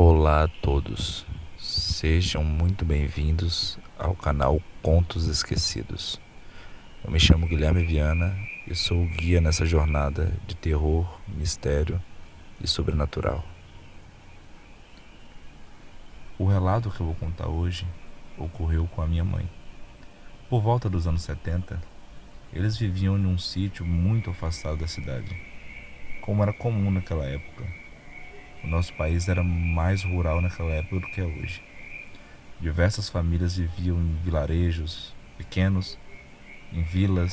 Olá a todos, sejam muito bem-vindos ao canal Contos Esquecidos. Eu me chamo Guilherme Viana e sou o guia nessa jornada de terror, mistério e sobrenatural. O relato que eu vou contar hoje ocorreu com a minha mãe. Por volta dos anos 70, eles viviam em um sítio muito afastado da cidade, como era comum naquela época. O nosso país era mais rural naquela época do que é hoje. Diversas famílias viviam em vilarejos pequenos, em vilas,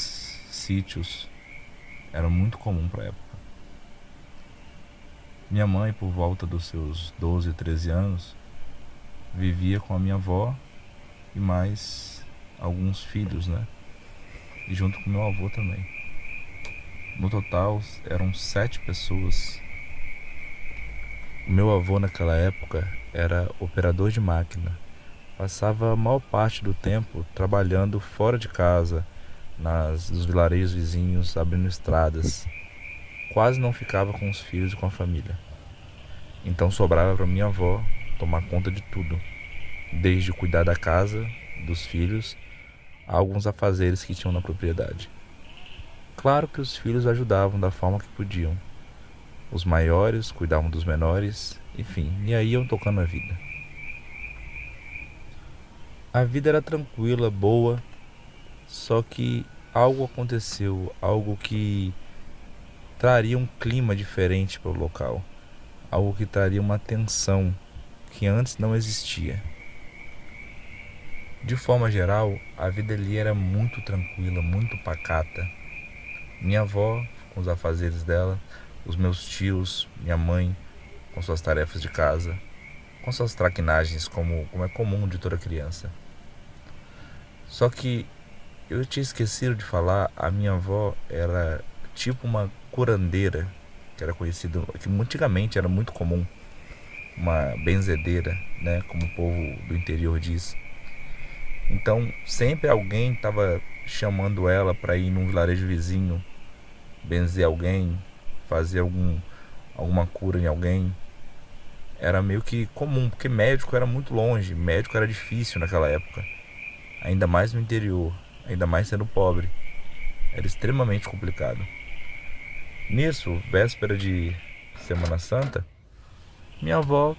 sítios. Era muito comum para a época. Minha mãe, por volta dos seus 12, 13 anos, vivia com a minha avó e mais alguns filhos, né? E junto com meu avô também. No total, eram 7 pessoas. O meu avô naquela época era operador de máquina. Passava a maior parte do tempo trabalhando fora de casa, nos vilarejos vizinhos, abrindo estradas. Quase não ficava com os filhos e com a família. Então sobrava para minha avó tomar conta de tudo, desde cuidar da casa, dos filhos, a alguns afazeres que tinham na propriedade. Claro que os filhos ajudavam da forma que podiam. Os maiores cuidavam dos menores, enfim, e aí iam tocando a vida. A vida era tranquila, boa, só que algo aconteceu, algo que traria um clima diferente para o local, algo que traria uma tensão que antes não existia. De forma geral, a vida ali era muito tranquila, muito pacata. Minha avó com os afazeres dela, os meus tios, minha mãe com suas tarefas de casa, com suas traquinagens como é comum de toda criança. Só que eu tinha esquecido de falar, a minha avó era tipo uma curandeira, que era conhecido, que antigamente era muito comum, uma benzedeira, né, como o povo do interior diz. Então, sempre alguém estava chamando ela para ir num vilarejo vizinho, benzer alguém, fazer alguma cura em alguém. Era meio que comum, porque médico era muito longe, médico era difícil naquela época, ainda mais no interior, ainda mais sendo pobre. Era extremamente complicado. Nisso, véspera de Semana Santa, minha avó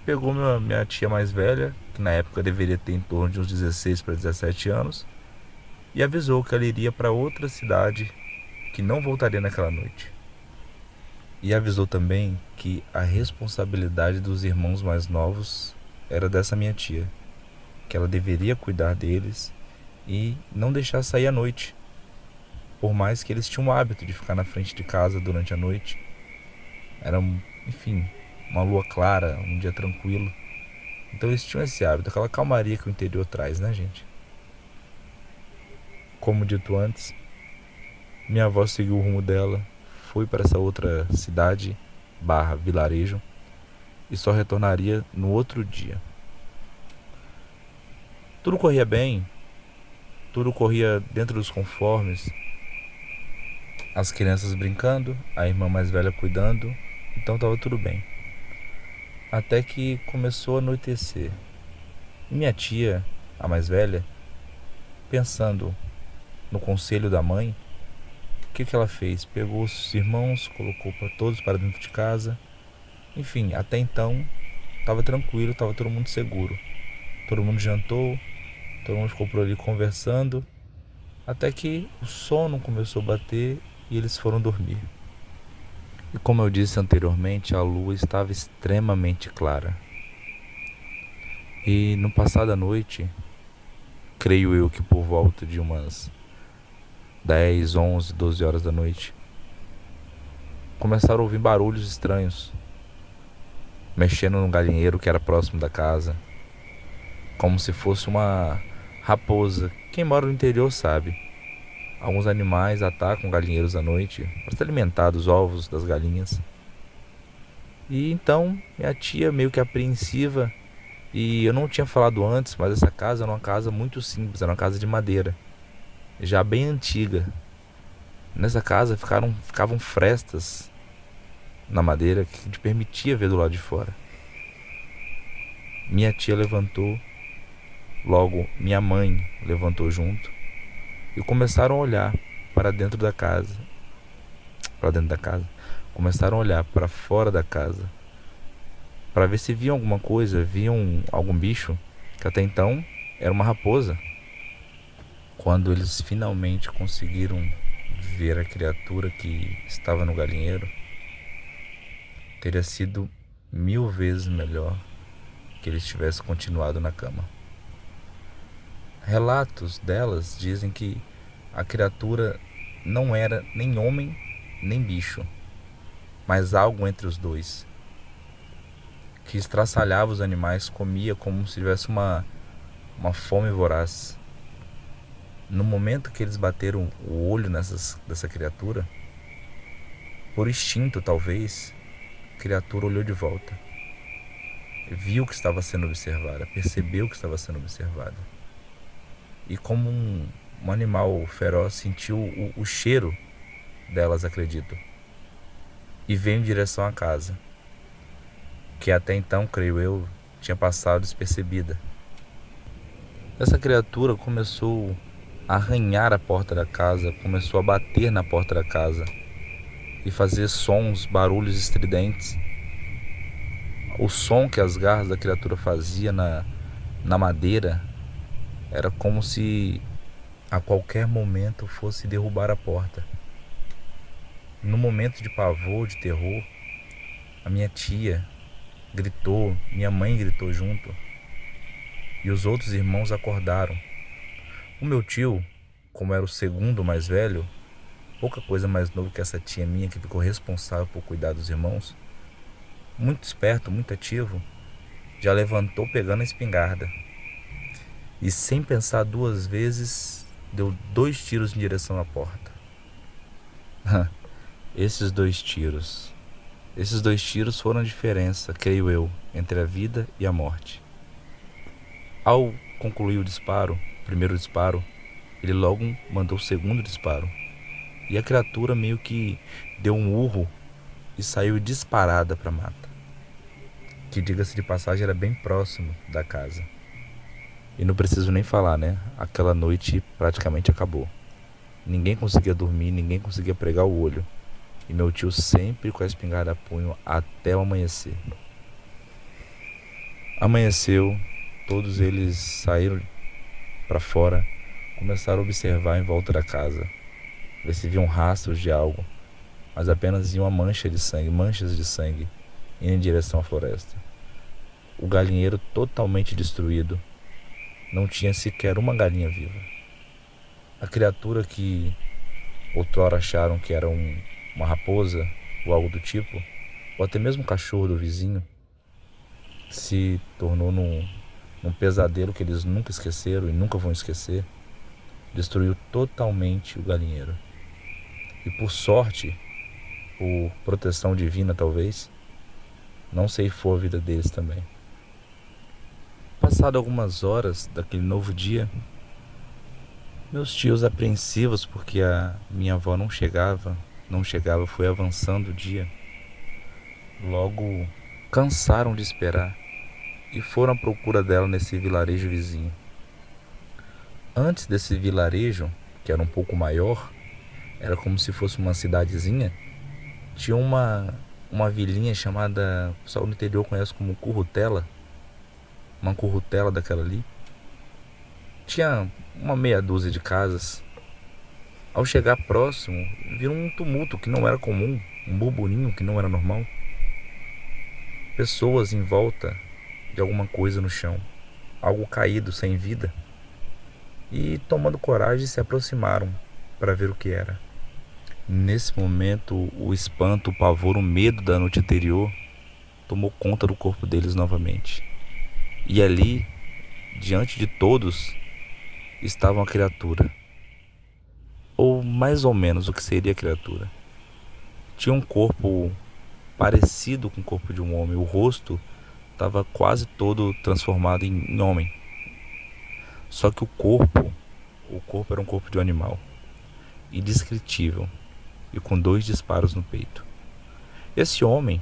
pegou minha tia mais velha, que na época deveria ter em torno de uns 16 para 17 anos, e avisou que ela iria para outra cidade, que não voltaria naquela noite. E avisou também que a responsabilidade dos irmãos mais novos era dessa minha tia, que ela deveria cuidar deles e não deixar sair à noite, por mais que eles tinham o hábito de ficar na frente de casa durante a noite. Era, enfim, uma lua clara, um dia tranquilo. Então eles tinham esse hábito, aquela calmaria que o interior traz, né, gente? Como dito antes, minha avó seguiu o rumo dela, foi para essa outra cidade barra vilarejo e só retornaria no outro dia. Tudo corria bem, tudo corria dentro dos conformes, as crianças brincando, a irmã mais velha cuidando, então estava tudo bem. Até que começou a anoitecer. Minha tia, a mais velha, pensando no conselho da mãe, o que ela fez? Pegou os irmãos, colocou para todos para dentro de casa. Enfim, até então estava tranquilo, estava todo mundo seguro. Todo mundo jantou, todo mundo ficou por ali conversando, até que o sono começou a bater e eles foram dormir. E como eu disse anteriormente, a lua estava extremamente clara. E no passado da noite, creio eu que por volta de umas 10, 11, 12 horas da noite, começaram a ouvir barulhos estranhos, mexendo num galinheiro que era próximo da casa, como se fosse uma raposa. Quem mora no interior sabe. Alguns animais atacam galinheiros à noite para se alimentar dos ovos das galinhas. E então minha tia, meio que apreensiva, e eu não tinha falado antes, mas essa casa era uma casa muito simples, era uma casa de madeira, já bem antiga. Nessa casa ficavam frestas na madeira que te permitia ver do lado de fora. Minha tia levantou, logo minha mãe levantou junto e começaram a olhar para dentro da casa, começaram a olhar para fora da casa, para ver se viam alguma coisa, viam algum bicho, que até então era uma raposa. Quando eles finalmente conseguiram ver a criatura que estava no galinheiro, teria sido 1000 vezes melhor que eles tivessem continuado na cama. Relatos delas dizem que a criatura não era nem homem nem bicho, mas algo entre os dois, que estraçalhava os animais, comia como se tivesse uma fome voraz. No momento que eles bateram o olho dessa criatura, por instinto talvez, a criatura olhou de volta. Viu que estava sendo observada, percebeu que estava sendo observada. E como um animal feroz, sentiu o cheiro delas, acredito. E veio em direção à casa, que até então, creio eu, tinha passado despercebida. Essa criatura começou a arranhar a porta da casa, começou a bater na porta da casa e fazer sons, barulhos estridentes. O som que as garras da criatura fazia na madeira era como se a qualquer momento fosse derrubar a porta. No momento de pavor, de terror, a minha tia gritou, minha mãe gritou junto e os outros irmãos acordaram. O meu tio, como era o segundo mais velho, pouca coisa mais novo que essa tia minha que ficou responsável por cuidar dos irmãos, muito esperto, muito ativo, já levantou pegando a espingarda e, sem pensar 2 vezes, deu 2 tiros em direção à porta. Esses dois tiros foram a diferença, creio eu, entre a vida e a morte. Ao concluir o primeiro disparo, ele logo mandou o segundo disparo. E a criatura meio que deu um urro e saiu disparada para a mata, que, diga-se de passagem, era bem próximo da casa. E não preciso nem falar, né? Aquela noite praticamente acabou. Ninguém conseguia dormir, ninguém conseguia pregar o olho. E meu tio sempre com a espingarda a punho até o amanhecer. Amanheceu, todos eles saíram para fora, começaram a observar em volta da casa, ver se viam rastros de algo, mas apenas viam manchas de sangue, indo em direção à floresta. O galinheiro totalmente destruído, não tinha sequer uma galinha viva. A criatura que outrora acharam que era uma raposa ou algo do tipo, ou até mesmo um cachorro do vizinho, se tornou num pesadelo que eles nunca esqueceram e nunca vão esquecer. Destruiu totalmente o galinheiro. E por sorte, por proteção divina talvez, não ceifou a vida deles também. Passado algumas horas daquele novo dia, meus tios, apreensivos porque a minha avó não chegava, foi avançando o dia, logo cansaram de esperar e foram à procura dela nesse vilarejo vizinho. Antes desse vilarejo, que era um pouco maior, era como se fosse uma cidadezinha, tinha uma vilinha chamada, o pessoal no interior conhece como currutela, uma currutela daquela ali. Tinha uma meia dúzia de casas. Ao chegar próximo, viram um tumulto que não era comum, um burburinho que não era normal. Pessoas em volta de alguma coisa no chão, algo caído, sem vida. E, tomando coragem, se aproximaram para ver o que era. Nesse momento, o espanto, o pavor, o medo da noite anterior tomou conta do corpo deles novamente. E ali, diante de todos, estava uma criatura. Ou mais ou menos o que seria a criatura. Tinha um corpo parecido com o corpo de um homem. O rosto estava quase todo transformado em homem. Só que o corpo era um corpo de um animal, indescritível, e com 2 disparos no peito. Esse homem,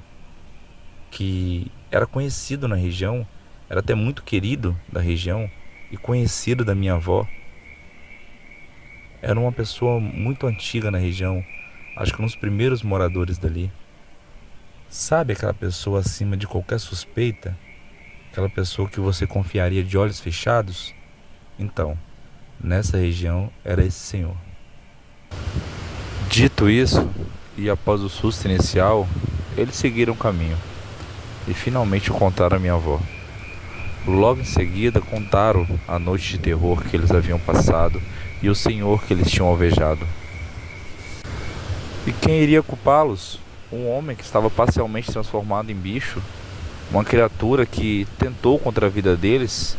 que era conhecido na região, era até muito querido da região e conhecido da minha avó. Era uma pessoa muito antiga na região, acho que um dos primeiros moradores dali. Sabe aquela pessoa acima de qualquer suspeita? Aquela pessoa que você confiaria de olhos fechados? Então, nessa região era esse senhor. Dito isso, e após o susto inicial, eles seguiram o caminho e finalmente encontraram a minha avó. Logo em seguida contaram a noite de terror que eles haviam passado e o senhor que eles tinham alvejado. E quem iria culpá-los? Um homem que estava parcialmente transformado em bicho, uma criatura que tentou contra a vida deles,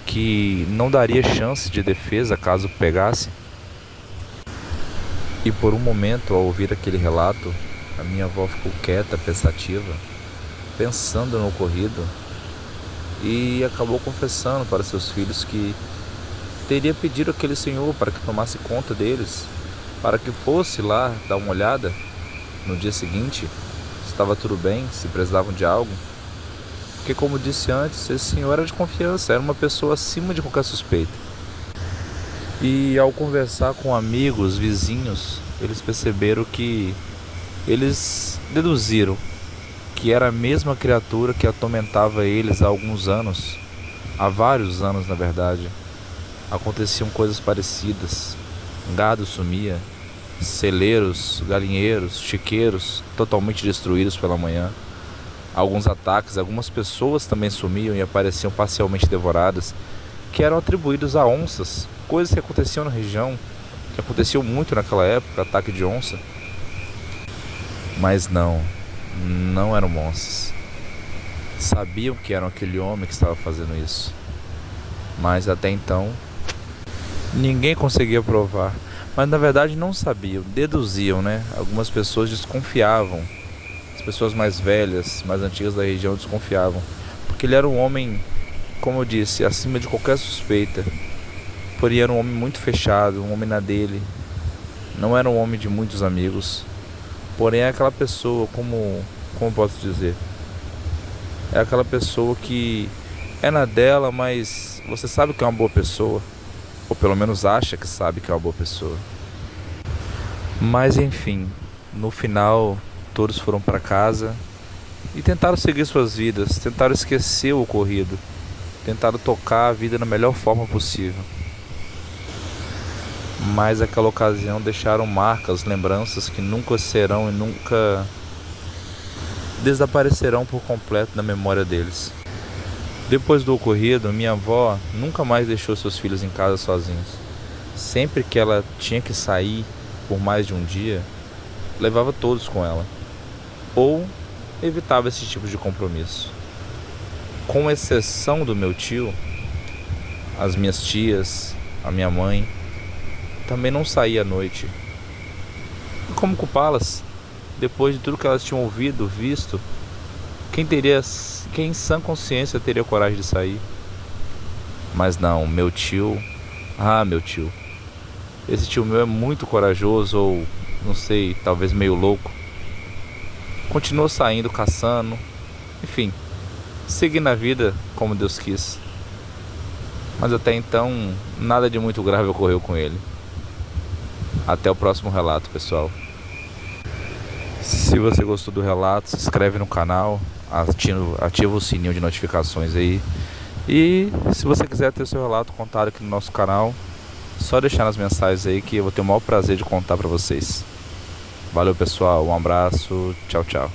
que não daria chance de defesa caso pegasse. E por um momento, ao ouvir aquele relato, a minha avó ficou quieta, pensativa, pensando no ocorrido, e acabou confessando para seus filhos que teria pedido àquele senhor para que tomasse conta deles, para que fosse lá dar uma olhada no dia seguinte, se estava tudo bem, se precisavam de algo. Porque, como disse antes, esse senhor era de confiança, era uma pessoa acima de qualquer suspeita. E ao conversar com amigos, vizinhos, eles perceberam que eles deduziram que era a mesma criatura que atormentava eles há alguns anos, há vários anos na verdade. Aconteciam coisas parecidas, gado sumia, celeiros, galinheiros, chiqueiros totalmente destruídos pela manhã. Alguns ataques, algumas pessoas também sumiam e apareciam parcialmente devoradas, que eram atribuídos a onças, coisas que aconteciam na região, que aconteciam muito naquela época, ataque de onça. Mas não eram onças. Sabiam que era aquele homem que estava fazendo isso, mas até então ninguém conseguia provar. Mas na verdade não sabiam, deduziam, né? Algumas pessoas desconfiavam. As pessoas mais velhas, mais antigas da região desconfiavam, porque ele era um homem, como eu disse, acima de qualquer suspeita. Porém era um homem muito fechado, um homem na dele. Não era um homem de muitos amigos. Porém é aquela pessoa, como posso dizer, é aquela pessoa que é na dela, mas você sabe que é uma boa pessoa, ou pelo menos acha que sabe que é uma boa pessoa. Mas enfim, no final todos foram para casa e tentaram seguir suas vidas, tentaram esquecer o ocorrido, tentaram tocar a vida da melhor forma possível. Mas aquela ocasião deixaram marcas, lembranças que nunca serão e nunca desaparecerão por completo da memória deles. Depois do ocorrido, minha avó nunca mais deixou seus filhos em casa sozinhos. Sempre que ela tinha que sair por mais de um dia, levava todos com ela, ou evitava esse tipo de compromisso. Com exceção do meu tio, as minhas tias, a minha mãe, também não saía à noite. E como culpá-las? Depois de tudo que elas tinham ouvido, visto, quem em sã consciência teria coragem de sair? Mas não, meu tio, esse tio meu é muito corajoso, ou não sei, talvez meio louco. Continuou saindo, caçando, enfim, seguindo a vida como Deus quis. Mas até então, nada de muito grave ocorreu com ele. Até o próximo relato, pessoal. Se você gostou do relato, se inscreve no canal, ativa o sininho de notificações aí. E se você quiser ter seu relato contado aqui no nosso canal, só deixar nas mensagens aí que eu vou ter o maior prazer de contar pra vocês. Valeu, pessoal, um abraço, tchau, tchau.